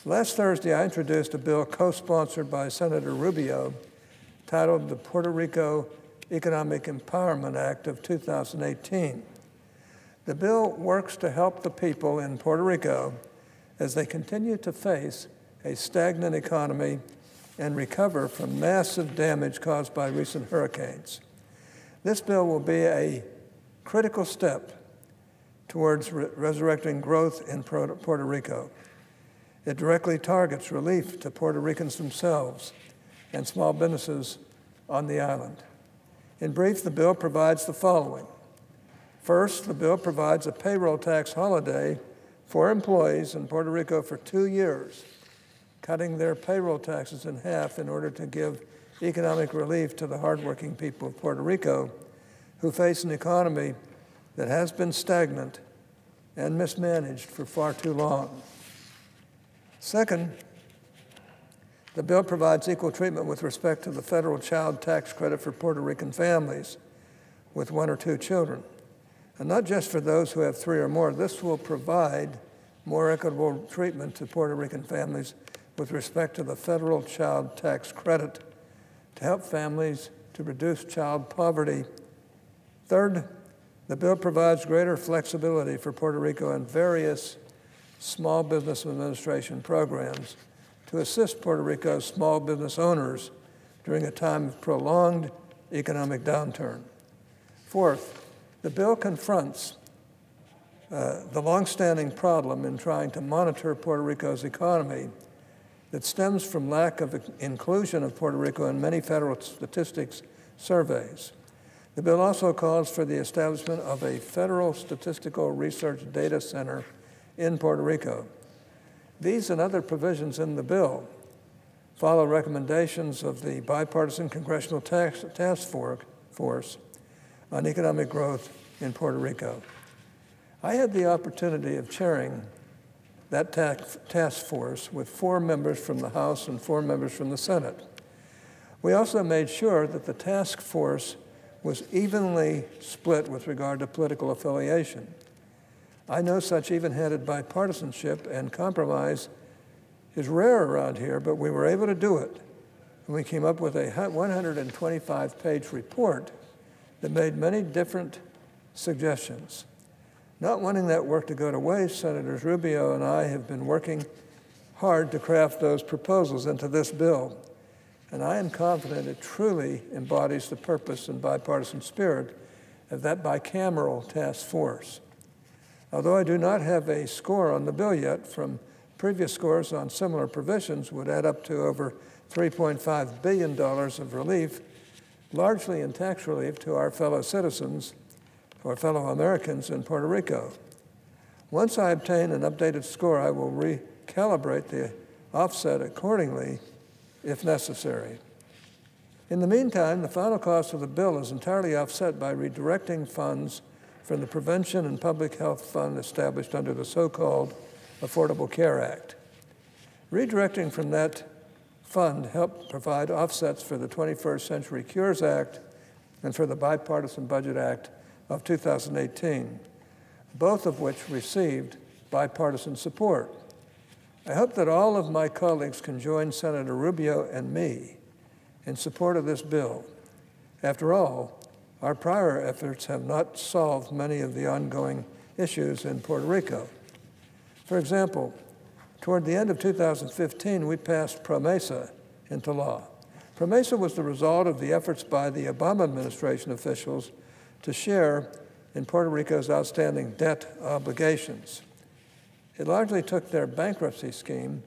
Last Thursday, I introduced a bill co-sponsored by Senator Rubio titled the Puerto Rico Economic Empowerment Act of 2018. The bill works to help the people in Puerto Rico as they continue to face a stagnant economy and recover from massive damage caused by recent hurricanes. This bill will be a critical step towards resurrecting growth in Puerto Rico. It directly targets relief to Puerto Ricans themselves and small businesses on the island. In brief, the bill provides the following. First, the bill provides a payroll tax holiday for employees in Puerto Rico for 2 years, cutting their payroll taxes in half in order to give economic relief to the hardworking people of Puerto Rico who face an economy that has been stagnant and mismanaged for far too long. Second, the bill provides equal treatment with respect to the federal child tax credit for Puerto Rican families with 1 or 2 children. And not just for those who have 3 or more, this will provide more equitable treatment to Puerto Rican families with respect to the federal child tax credit to help families to reduce child poverty. Third, the bill provides greater flexibility for Puerto Rico in various small business administration programs to assist Puerto Rico's small business owners during a time of prolonged economic downturn. Fourth, the bill confronts the longstanding problem in trying to monitor Puerto Rico's economy that stems from lack of inclusion of Puerto Rico in many federal statistics surveys. The bill also calls for the establishment of a federal statistical research data center in Puerto Rico. These and other provisions in the bill follow recommendations of the bipartisan Congressional Task Force on economic growth in Puerto Rico. I had the opportunity of chairing that task force with 4 members from the House and 4 members from the Senate. We also made sure that the task force was evenly split with regard to political affiliation. I know such even-handed bipartisanship and compromise is rare around here, but we were able to do it. And we came up with a 125-page report that made many different suggestions. Not wanting that work to go to waste, Senators Rubio and I have been working hard to craft those proposals into this bill. And I am confident it truly embodies the purpose and bipartisan spirit of that bicameral task force. Although I do not have a score on the bill yet, from previous scores on similar provisions would add up to over $3.5 billion of relief, largely in tax relief to our fellow citizens or fellow Americans in Puerto Rico. Once I obtain an updated score, I will recalibrate the offset accordingly if necessary. In the meantime, the final cost of the bill is entirely offset by redirecting funds from the Prevention and Public Health Fund established under the so-called Affordable Care Act. Redirecting from that fund helped provide offsets for the 21st Century Cures Act and for the Bipartisan Budget Act of 2018, both of which received bipartisan support. I hope that all of my colleagues can join Senator Rubio and me in support of this bill. After all, our prior efforts have not solved many of the ongoing issues in Puerto Rico. For example, toward the end of 2015, we passed PROMESA into law. PROMESA was the result of the efforts by the Obama administration officials to share in Puerto Rico's outstanding debt obligations. It largely took their bankruptcy scheme,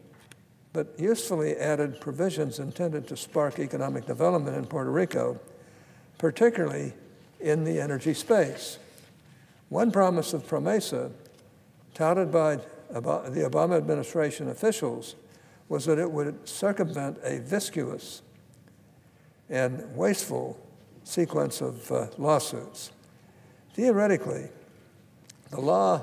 but usefully added provisions intended to spark economic development in Puerto Rico, particularly in the energy space. One promise of PROMESA, touted by the Obama administration officials, was that it would circumvent a viscous and wasteful sequence of lawsuits. Theoretically, the law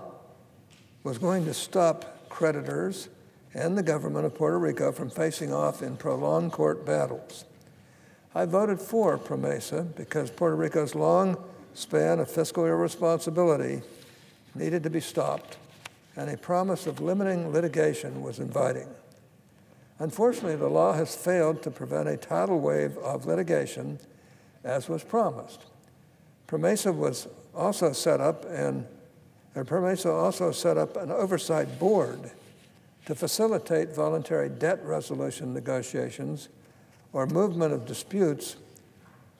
was going to stop creditors and the government of Puerto Rico from facing off in prolonged court battles. I voted for PROMESA because Puerto Rico's long span of fiscal irresponsibility needed to be stopped, and a promise of limiting litigation was inviting. Unfortunately, the law has failed to prevent a tidal wave of litigation, as was promised. PROMESA also set up an oversight board to facilitate voluntary debt resolution negotiations or movement of disputes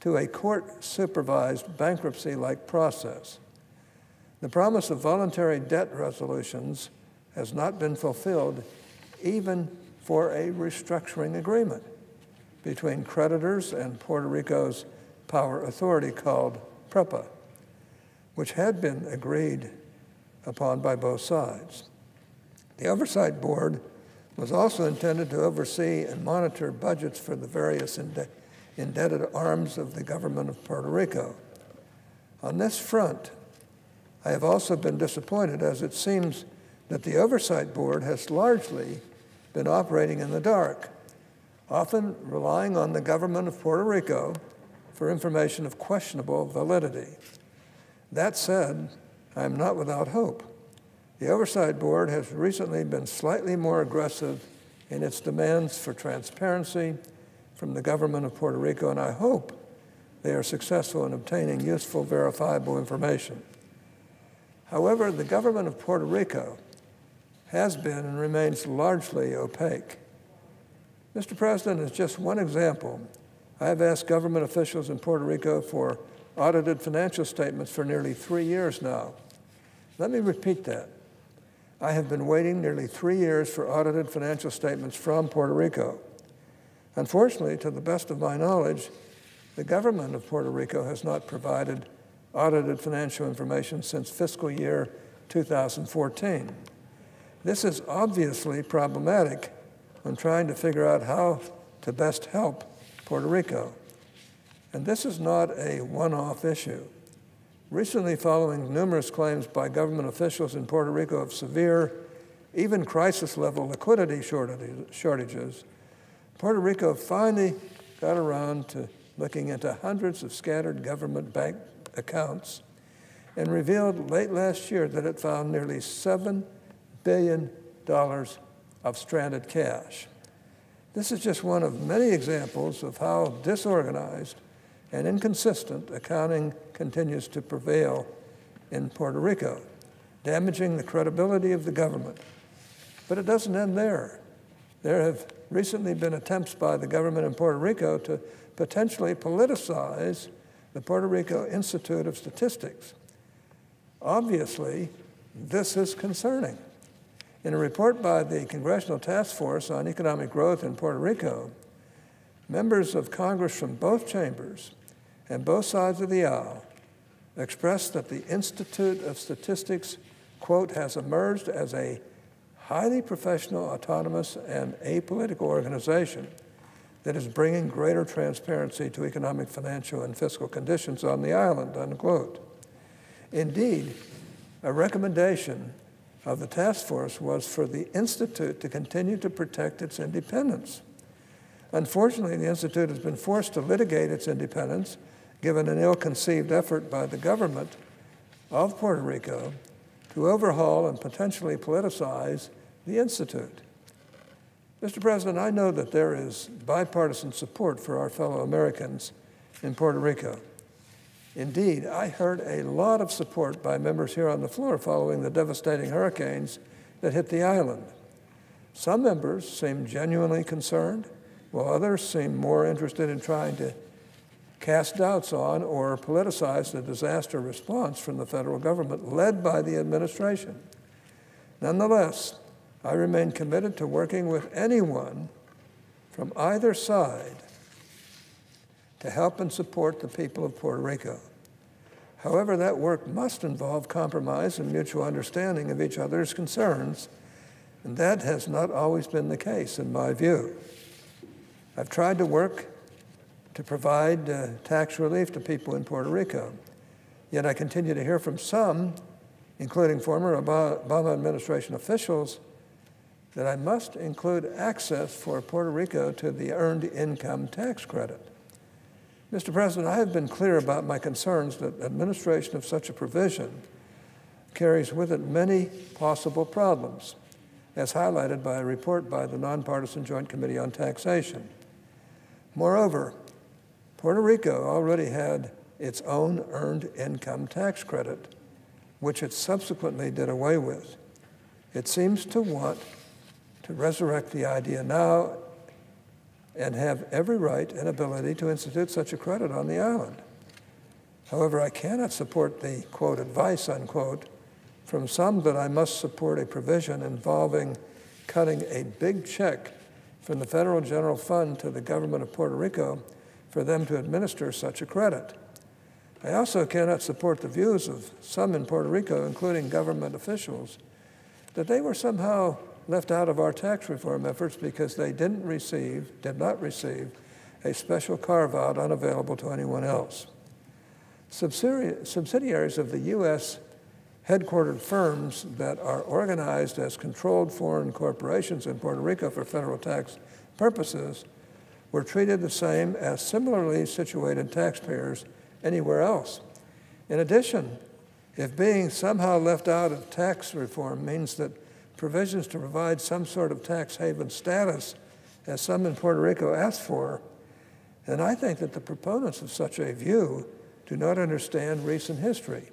to a court-supervised bankruptcy-like process. The promise of voluntary debt resolutions has not been fulfilled even for a restructuring agreement between creditors and Puerto Rico's power authority called PREPA, which had been agreed upon by both sides. The Oversight Board was also intended to oversee and monitor budgets for the various indebted arms of the government of Puerto Rico. On this front, I have also been disappointed, as it seems that the Oversight Board has largely been operating in the dark, often relying on the government of Puerto Rico for information of questionable validity. That said, I am not without hope. The Oversight Board has recently been slightly more aggressive in its demands for transparency from the government of Puerto Rico, and I hope they are successful in obtaining useful, verifiable information. However, the government of Puerto Rico has been and remains largely opaque. Mr. President, as just one example, I have asked government officials in Puerto Rico for audited financial statements for nearly 3 years now. Let me repeat that. I have been waiting nearly 3 years for audited financial statements from Puerto Rico. Unfortunately, to the best of my knowledge, the government of Puerto Rico has not provided audited financial information since fiscal year 2014. This is obviously problematic when trying to figure out how to best help Puerto Rico. And this is not a one-off issue. Recently, following numerous claims by government officials in Puerto Rico of severe, even crisis-level liquidity shortages, Puerto Rico finally got around to looking into hundreds of scattered government bank accounts and revealed late last year that it found nearly $7 billion of stranded cash. This is just one of many examples of how disorganized and inconsistent accounting continues to prevail in Puerto Rico, damaging the credibility of the government. But it doesn't end there. There have recently been attempts by the government in Puerto Rico to potentially politicize the Puerto Rico Institute of Statistics. Obviously, this is concerning. In a report by the Congressional Task Force on Economic Growth in Puerto Rico, members of Congress from both chambers and both sides of the aisle expressed that the Institute of Statistics, quote, has emerged as a highly professional, autonomous, and apolitical organization that is bringing greater transparency to economic, financial, and fiscal conditions on the island, unquote. Indeed, a recommendation of the task force was for the Institute to continue to protect its independence. Unfortunately, the Institute has been forced to litigate its independence, given an ill-conceived effort by the government of Puerto Rico to overhaul and potentially politicize the Institute. Mr. President, I know that there is bipartisan support for our fellow Americans in Puerto Rico. Indeed, I heard a lot of support by members here on the floor following the devastating hurricanes that hit the island. Some members seemed genuinely concerned, while others seemed more interested in trying to cast doubts on or politicize the disaster response from the federal government led by the administration. Nonetheless, I remain committed to working with anyone from either side to help and support the people of Puerto Rico. However, that work must involve compromise and mutual understanding of each other's concerns, and that has not always been the case, in my view. I've tried to work to provide tax relief to people in Puerto Rico, yet I continue to hear from some, including former Obama administration officials, that I must include access for Puerto Rico to the Earned Income Tax Credit. Mr. President, I have been clear about my concerns that administration of such a provision carries with it many possible problems. as highlighted by a report by the Nonpartisan Joint Committee on Taxation. Moreover, Puerto Rico already had its own earned income tax credit, which it subsequently did away with. It seems to want to resurrect the idea now and have every right and ability to institute such a credit on the island. However, I cannot support the, quote, advice, unquote, from some that I must support a provision involving cutting a big check from the Federal General Fund to the government of Puerto Rico for them to administer such a credit. I also cannot support the views of some in Puerto Rico, including government officials, that they were somehow left out of our tax reform efforts because they did not receive a special carve-out unavailable to anyone else. Subsidiaries of the U.S. headquartered firms that are organized as controlled foreign corporations in Puerto Rico for federal tax purposes were treated the same as similarly situated taxpayers anywhere else. In addition, if being somehow left out of tax reform means that provisions to provide some sort of tax haven status, as some in Puerto Rico asked for, then I think that the proponents of such a view do not understand recent history.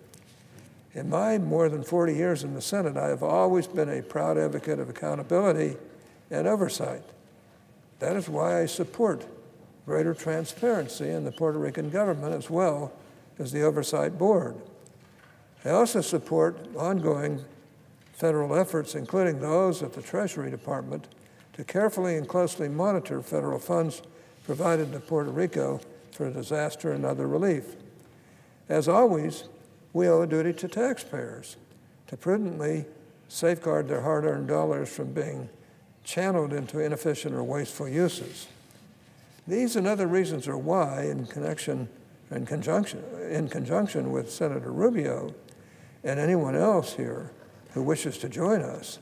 In my more than 40 years in the Senate, I have always been a proud advocate of accountability and oversight. That is why I support greater transparency in the Puerto Rican government as well as the Oversight Board. I also support ongoing federal efforts, including those at the Treasury Department, to carefully and closely monitor federal funds provided to Puerto Rico for disaster and other relief. As always, we owe a duty to taxpayers to prudently safeguard their hard-earned dollars from being channeled into inefficient or wasteful uses. These and other reasons are why, in conjunction with Senator Rubio and anyone else here who wishes to join us,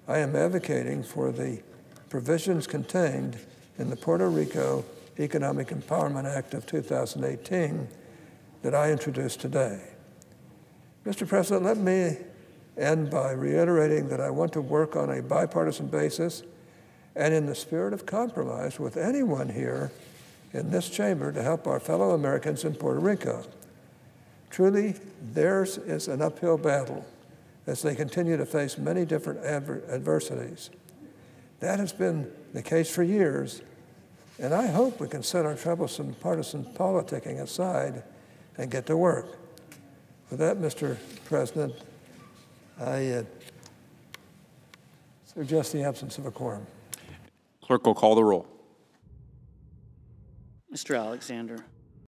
I am advocating for the provisions contained in the Puerto Rico Economic Empowerment Act of 2018 that I introduced today. Mr. President, let me end by reiterating that I want to work on a bipartisan basis and in the spirit of compromise with anyone here in this chamber to help our fellow Americans in Puerto Rico. Truly, theirs is an uphill battle as they continue to face many different adversities. That has been the case for years, and I hope we can set our troublesome partisan politicking aside and get to work. With that, Mr. President, I suggest the absence of a quorum. Clerk will call the roll. Mr. Alexander.